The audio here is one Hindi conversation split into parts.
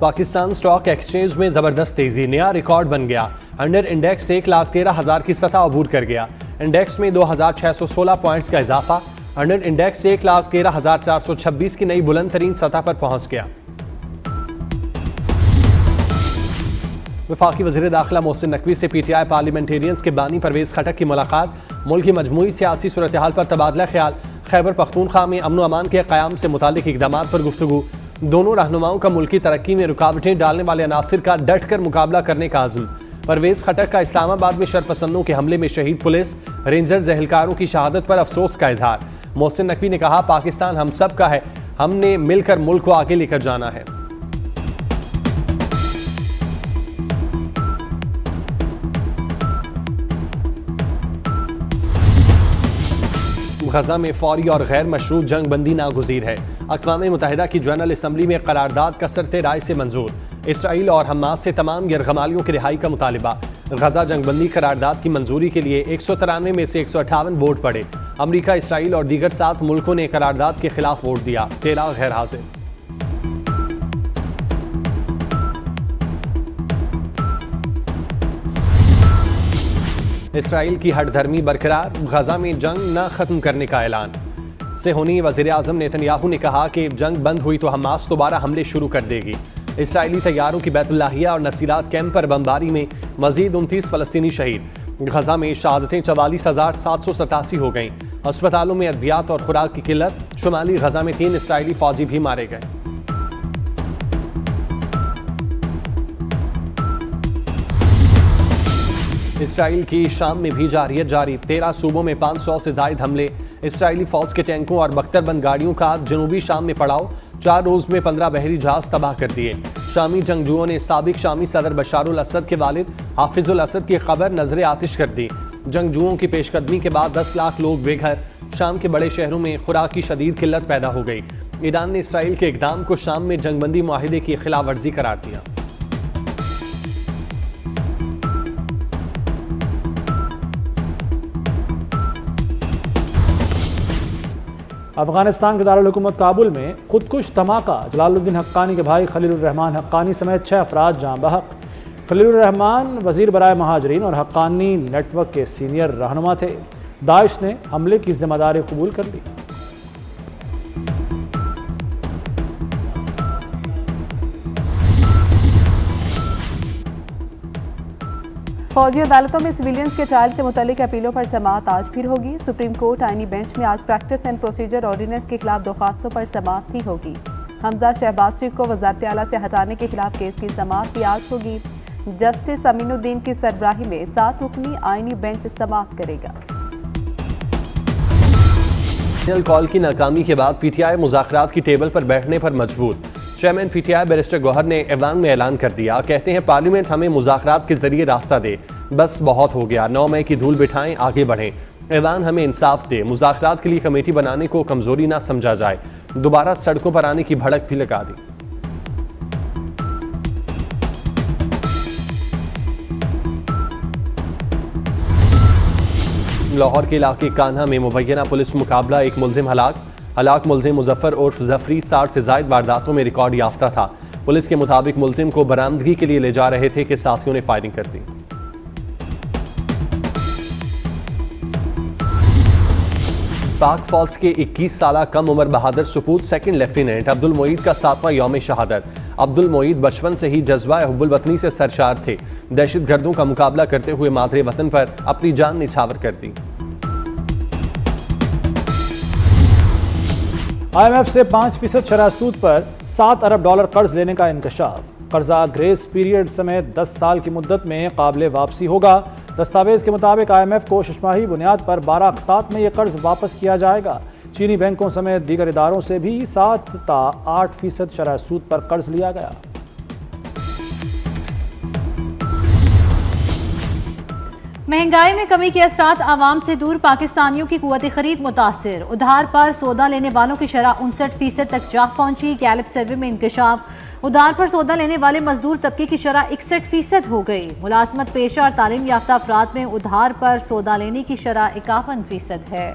पाकिस्तान स्टॉक एक्सचेंज में जबरदस्त तेजी, नया रिकॉर्ड बन गया। अंडर इंडेक्स 1,13,000 की सतह अबूर कर गया। इंडेक्स में 2,616 पॉइंट्स का इजाफा। अंडर इंडेक्स 1,13,426 की नई बुलंद तरीन सतह पर पहुंच गया। वफाकी वज़ीर दाखिला मोहसिन नकवी से पीटीआई पार्लियामेंटेरियंस के बानी परवेज खटक की मुलाकात। मुल्क की मजमूई सियासी सूरत हाल पर तबादला ख्याल। खैबर पख्तूनख्वा में अमन अमान के क़याम से मुतालिक इक़दामात पर गुफ्तगू। दोनों रहनुमाओं का मुल्की तरक्की में रुकावटें डालने वाले अनासिर का डट कर मुकाबला करने का आज़म। परवेज खटक का इस्लामाबाद में शरपसंदों के हमले में शहीद पुलिस रेंजर्स एहलकारों की शहादत पर अफसोस का इजहार। मोहसिन नकवी ने कहा, पाकिस्तान हम सब का है, हमने मिलकर मुल्क को आगे लेकर जाना है। गजा में फौरी और गैर मशरूत जंग बंदी नागुज़ीर है। अक़वाम मुत्तहिदा की जनरल असम्बली में करारदाद कसरते राय से मंजूर। इसराइल और हमास से तमाम यरगमालियों की रिहाई का मुतालिबा। गजा जंग बंदी करारदाद की मंजूरी के लिए 193 में से 158 वोट पड़े। अमरीका, इसराइल और दीगर 7 मुल्कों ने करारदाद के खिलाफ वोट दिया, 13 गैर हाजिर। इसराइल की हठधर्मी बरकरार, गजा में जंग न खत्म करने का ऐलान। सेहोनी वज़ीर आज़म नेतन्याहू ने कहा कि जंग बंद हुई तो हमास दोबारा हमले शुरू कर देगी। इसराइली तैयारों की बैतुल्लाहिया और नसीरात कैंप पर बमबारी में मजीद 29 फ़लस्तीनी शहीद। गजा में शहादतें 44,787 हो गईं। अस्पतालों में अद्वियात और खुराक की किल्लत। शुमाली गजा में 3 इसराइली फौजी भी मारे गए। इसराइल की शाम में भी जारहियत जारी। 13 सूबों में 500 से जायद हमले। इसराइली फौज के टैंकों और बख्तरबंद गाड़ियों का जनूबी शाम में पड़ाव। 4 रोज में 15 बहरी जहाज तबाह कर दिए। शामी जंगजुओं ने साबिक शामी सदर बशारुल असद के वालिद हाफिजुल असद की खबर नजर आतिश कर दी। जंगजुओं की पेशकदमी के बाद 10 लाख लोग बेघर। शाम के बड़े शहरों में खुराक की शदीद किल्लत पैदा हो गई। ईरान ने इसराइल के इक़दाम को शाम में जंगबंदी मुआहिदे की खिलाफ वर्जी करार दिया। अफगानिस्तान के दारुल हुकूमत काबुल में खुदकुश धमाका। जलालुद्दीन हक्कानी के भाई खलीलुर रहमान हक्कानी समेत 6 अफराद जाँ बहक। खलीलुर रहमान वजीर बराए महाजरीन और हक्कानी नेटवर्क के सीनियर रहनुमा थे। दाइश ने हमले की जिम्मेदारी कबूल कर ली। फौजी अदालतों में सिविलियंस के ट्रायल से मुतल्लिक अपीलों पर समाअत आज फिर होगी। सुप्रीम कोर्ट आईनी बेंच में आज प्रैक्टिस एंड प्रोसीजर ऑर्डिनेंस के खिलाफ दरख्वास्तों पर समाअत भी होगी। हमजा शहबाज शरीफ को वज़ारत आला से हटाने के खिलाफ केस की समाअत भी आज होगी। जस्टिस अमीनुद्दीन की सरबराही में 7 रुकनी आईनी बेंच समाअत करेगा। फाइनल कॉल की नाकामी के बाद पीटीआई मुज़ाकरात की टेबल पर बैठने पर मजबूर। चेयरमैन पीटीआई बैरिस्टर गौहर ने ऐवान में ऐलान कर दिया। कहते हैं, पार्लियामेंट हमें मुज़ाकरात के जरिए रास्ता दे, बस बहुत हो गया। 9 मई की धूल बिठाएं, आगे बढ़ें। ऐवान हमें इंसाफ दे, मुज़ाकरात के लिए कमेटी बनाने को कमजोरी ना समझा जाए। दोबारा सड़कों पर आने की भड़क भी लगा दी। लाहौर के इलाके कान्हा में मुबैना पुलिस मुकाबला, एक मुलजिम हलाक मुलजिम मुजफ्फर उर्फ जफरी 60 से जायद वारदातों में रिकॉर्ड याफ्ता था। पुलिस के मुताबिक मुलजिम को बरामदगी के लिए ले जा रहे थे कि साथियों ने फायरिंग कर दी। पाक फौज के 21 साल कम उम्र बहादुर सपूत सेकंड लेफ्टिनेंट अब्दुल मोईद का 7वां यौम शहादत। अब्दुल मोईद बचपन से ही जज्बा हुब्बुल वतनी से सरशार थे। दहशत गर्दों का मुकाबला करते हुए मादरे वतन पर अपनी जान निछावर कर दी। IMF से 5% शरह सूद पर $7 अरब कर्ज लेने का इंकशाफ। कर्जा ग्रेस पीरियड समेत 10 साल की मुद्दत में काबिल वापसी होगा। दस्तावेज के मुताबिक IMF को शशमाही बुनियाद पर 12 अक़सात में यह कर्ज वापस किया जाएगा। चीनी बैंकों समेत दीगर इदारों से भी 7 ता 8% शरह सूद पर कर्ज लिया गया। महंगाई में कमी के असरात आवाम से दूर, पाकिस्तानियों की कुव्वत खरीद मुतासिर। उधार पर सौदा लेने वालों की शरह 59% तक जा पहुंची। गैलप सर्वे में इंकशाफ। उधार पर सौदा लेने वाले मजदूर तबके की शरह 61% हो गई। मुलाजमत पेशा और तालीम याफ्ता अफराद में उधार पर सौदा लेने की शरह 51% है।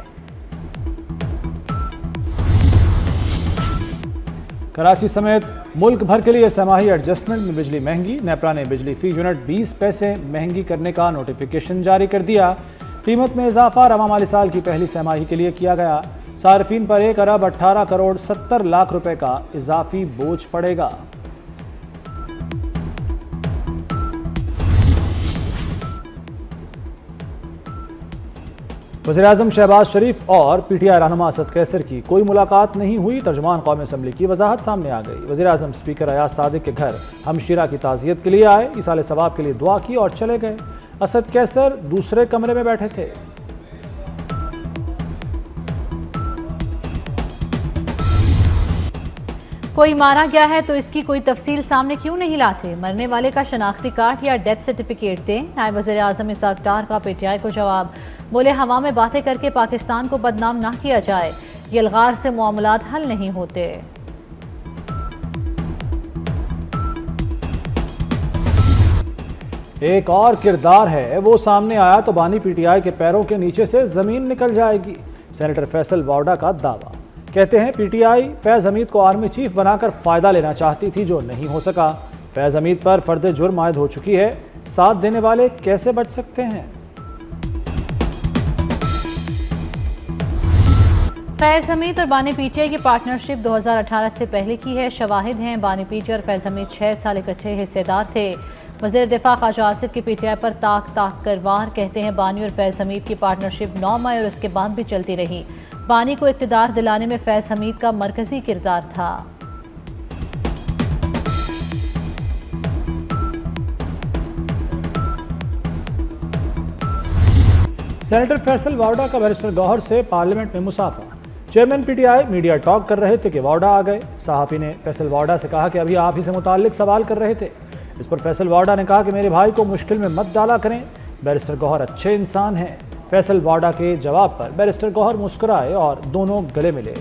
कराची समेत मुल्क भर के लिए छमाही एडजस्टमेंट में बिजली महंगी। नेपरा ने बिजली फी यूनिट 20 पैसे महंगी करने का नोटिफिकेशन जारी कर दिया। कीमत में इजाफा रवा माली साल की पहली छमाही के लिए किया गया। सार्फिन पर 1 अरब 18 करोड़ 70 लाख रुपए का इजाफी बोझ पड़ेगा। वज़ीर-ए-आज़म शहबाज शरीफ और पीटीआई रहनुमा असद कैसर की कोई मुलाकात नहीं हुई। तर्जुमान कौमी असम्बली की वजाहत सामने आ गई। वज़ीर-ए-आज़म स्पीकर अयाज सादिक के घर हमशीरा की ताज़ियत के लिए आए, इसाले सवाब के लिए दुआ की और चले गए। असद कैसर दूसरे कमरे में बैठे थे। कोई मारा गया है तो इसकी कोई तफसील सामने क्यों नहीं लाते? मरने वाले का शनाख्ती कार्ड या डेथ सर्टिफिकेट दें। नायब वज़ीर-ए-आज़म इसाक डार का पीटीआई को जवाब। बोले हवा में बातें करके पाकिस्तान को बदनाम ना किया जाए, यलगार से मामलात हल नहीं होते। एक और किरदार है, वो सामने आया तो बानी पीटीआई के पैरों के नीचे से जमीन निकल जाएगी। सेनेटर फैसल वावडा का दावा। कहते हैं पीटीआई फैज हमीद को आर्मी चीफ बनाकर फायदा लेना चाहती थी, जो नहीं हो सका। फैज हमीद पर फर्द जुर्म आयद हो चुकी है, साथ देने वाले कैसे बच सकते हैं? फैज हमीद और बानी पीटीआई की पार्टनरशिप 2018 से पहले की है। शवाहिद हैं, बानी पीटीआई और फैज हमीद 6 साल इकट्ठे हिस्सेदार थे। वज़ीर दिफा ख्वाजा आसिफ की पीटीआई पर ताक ताक कर वार। कहते हैं बानी और फैज हमीद की पार्टनरशिप 9 मई और उसके बाद भी चलती रही। बानी को इक़्तिदार दिलाने में फैज हमीद का मरकजी किरदार था। सेनेटर फैसल वावडा का बैरिस्टर गौहर से पार्लियामेंट में मुसाफा। चेयरमैन पीटीआई मीडिया टॉक कर रहे थे कि वावडा आ गए। सहाफ़ी ने फैसल वावडा से कहा कि अभी आप ही से मुताल्लिक सवाल कर रहे थे। इस पर फैसल वावडा ने कहा कि मेरे भाई को मुश्किल में मत डाला करें, बैरिस्टर गौहर अच्छे इंसान हैं। फैसल वावडा के जवाब पर बैरिस्टर गौहर मुस्कुराए और दोनों गले मिले।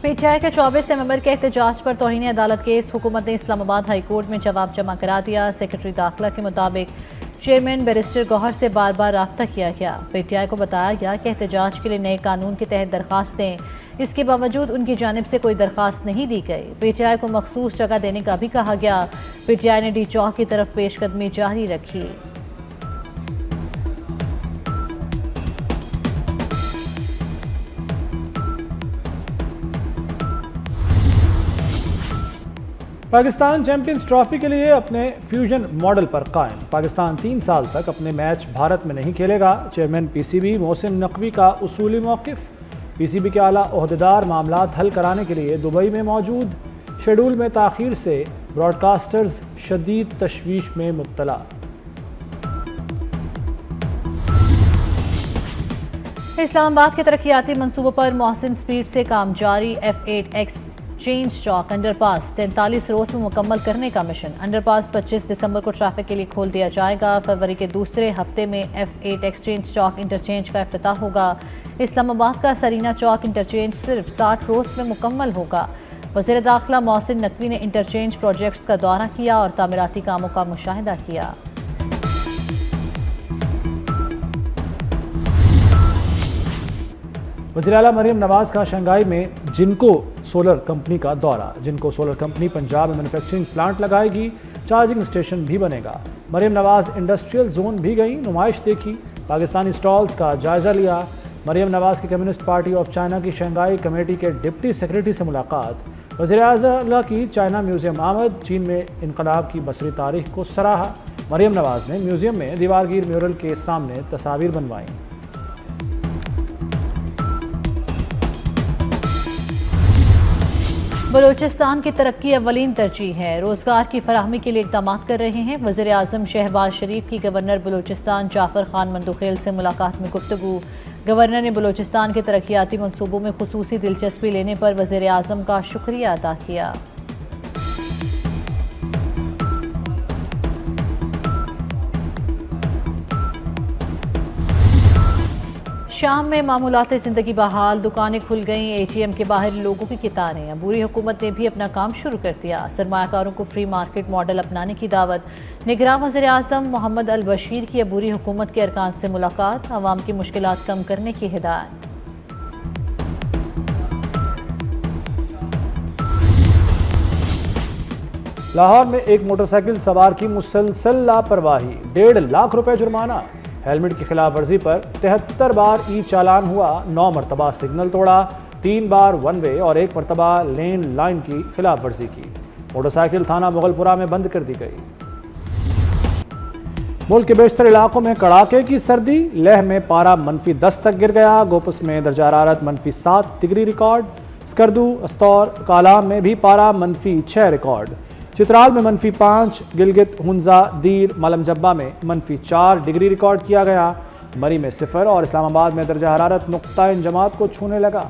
पीटीआई के 24 नवंबर के एहतजाज पर तौहीन अदालत केस हुकूमत ने इस्लामाबाद हाई कोर्ट में जवाब जमा करा दिया। सेक्रेटरी दाखिला के मुताबिक चेयरमैन बैरिस्टर गौहर से बार बार राब्ता किया गया। पीटीआई को बताया गया कि एहतजाज के लिए नए कानून के तहत दरख्वास्त दें, इसके बावजूद उनकी जानिब से कोई दरख्वास्त नहीं दी गई। पीटीआई को मखसूस जगह देने का भी कहा गया। पीटीआई ने डी चौक की तरफ पेशकदमी जारी रखी। पाकिस्तान चैंपियंस ट्रॉफी के लिए अपने फ्यूजन मॉडल पर कायम। पाकिस्तान 3 साल तक अपने मैच भारत में नहीं खेलेगा। चेयरमैन पीसीबी मोहसिन नकवी का उसूली मौक़िफ़। पीसीबी के आला ओहदेदार मामलात हल कराने के लिए दुबई में मौजूद। शेड्यूल में ताख़ीर से ब्रॉडकास्टर्स शदीद तशवीश में मुब्तला। इस्लामाबाद के तरक्याती मंसूबों पर मोहसिन स्पीड से काम जारी। F8X चेंज चौक अंडरपास 43 रोज में मुकम्मल करने का मिशन। अंडरपास 25 दिसंबर को ट्रैफिक के लिए खोल दिया जाएगा। फरवरी के दूसरे हफ्ते में F8X चेंज चौक इंटरचेंज का इफ्तिताह होगा। इस्लामाबाद का सरीना चौक इंटरचेंज सिर्फ 60 रोज में मुकम्मल होगा। वज़ीर दाखिला मोहसिन नकवी ने इंटरचेंज प्रोजेक्ट्स का दौरा किया और तामीराती कामों का मुशाहिदा किया। वज़ीर आला मरियम नवाज का शंघाई में जिनको सोलर कंपनी का दौरा। जिनको सोलर कंपनी पंजाब में मैन्युफैक्चरिंग प्लांट लगाएगी, चार्जिंग स्टेशन भी बनेगा। मरियम नवाज इंडस्ट्रियल जोन भी गई, नुमाइश देखी, पाकिस्तानी स्टॉल्स का जायजा लिया। मरियम नवाज की कम्युनिस्ट पार्टी ऑफ चाइना की शंघाई कमेटी के डिप्टी सेक्रेटरी से मुलाकात। वज़ीर-ए-आज़म की चाइना म्यूजियम आमद, चीन में इनकलाब की बसरी तारीख को सराहा। मरियम नवाज ने म्यूजियम में दीवारगीर म्यूरल के सामने तस्वीर बनवाई। बलूचिस्तान की तरक्की अव्वलीन तरजीह है, रोजगार की फराहमी के लिए इक़दाम कर रहे हैं। वज़ीर आज़म शहबाज शरीफ की गवर्नर बलूचिस्तान जाफर खान मंदुखेल से मुलाकात में गुफ्तगू। गवर्नर ने बलूचिस्तान के तरक्याती मनसूबों में खुसूसी दिलचस्पी लेने पर वज़ीर आज़म का शुक्रिया अदा किया। शाम में मामूलात ज़िंदगी बहाल, दुकानें खुल गईं, ATM के बाहर लोगों की कतारें। अबूरी हुकूमत ने भी अपना काम शुरू कर दिया। सरमायाकारों को फ्री मार्केट मॉडल अपनाने की दावत। निगरान वज़ीर आज़म मोहम्मद अल बशीर की अबूरी हुकूमत के अरकान से मुलाकात, अवाम की मुश्किलात कम करने की हिदायत। लाहौर में एक मोटरसाइकिल सवार की मुसलसल लापरवाही, 1.5 लाख रुपए जुर्माना। हेलमेट की खिलाफ वर्जी पर 73 बार ई चालान हुआ, 9 मरतबा सिग्नल तोड़ा, 3 बार वन वे और 1 मरतबा लेन लाइन की खिलाफ वर्जी की। मोटरसाइकिल थाना मुगलपुरा में बंद कर दी गई। मुल्क के बेशतर इलाकों में कड़ाके की सर्दी, लेह में पारा -10 तक गिर गया। गोपस में दर्जा हरारत -7 डिग्री रिकॉर्ड। स्कर्दू, अस्तौर, कालाम में भी पारा -6 रिकॉर्ड। चित्राल में -5, गिलगित, हुंजा, दीर, मलमजब्बा में -4 डिग्री रिकॉर्ड किया गया। मरी में 0 और इस्लामाबाद में दर्जा हरारत नुक्ता जमात को छूने लगा।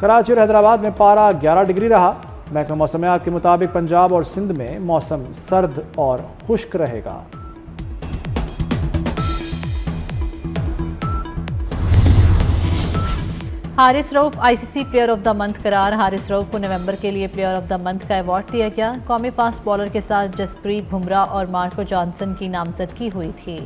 कराची और हैदराबाद में पारा 11 डिग्री रहा। महकमा मौसमियात के मुताबिक पंजाब और सिंध में मौसम सर्द और खुश्क रहेगा। Haris Rauf ICC player of the month करार। हारिस रऊफ को नवंबर के लिए प्लेयर ऑफ द मंथ का अवार्ड दिया गया। कौमी फास्ट बॉलर के साथ जसप्रीत बुमराह और मार्को जॉनसन की नामजदगी हुई थी।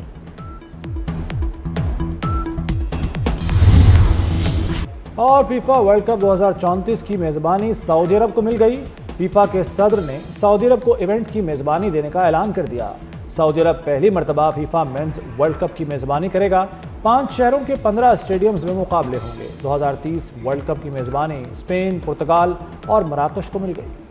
और फीफा वर्ल्ड कप 2034 की मेज़बानी सऊदी अरब को मिल गई। फीफा के सदर ने सऊदी अरब को इवेंट की मेज़बानी देने का ऐलान कर दिया। सऊदी अरब पहली मरतबा फीफा मेंस वर्ल्ड कप की मेज़बानी करेगा। 5 शहरों के 15 स्टेडियम्स में मुकाबले होंगे। 2030 वर्ल्ड कप की मेज़बानी स्पेन, पुर्तगाल और मराकश को मिल गई।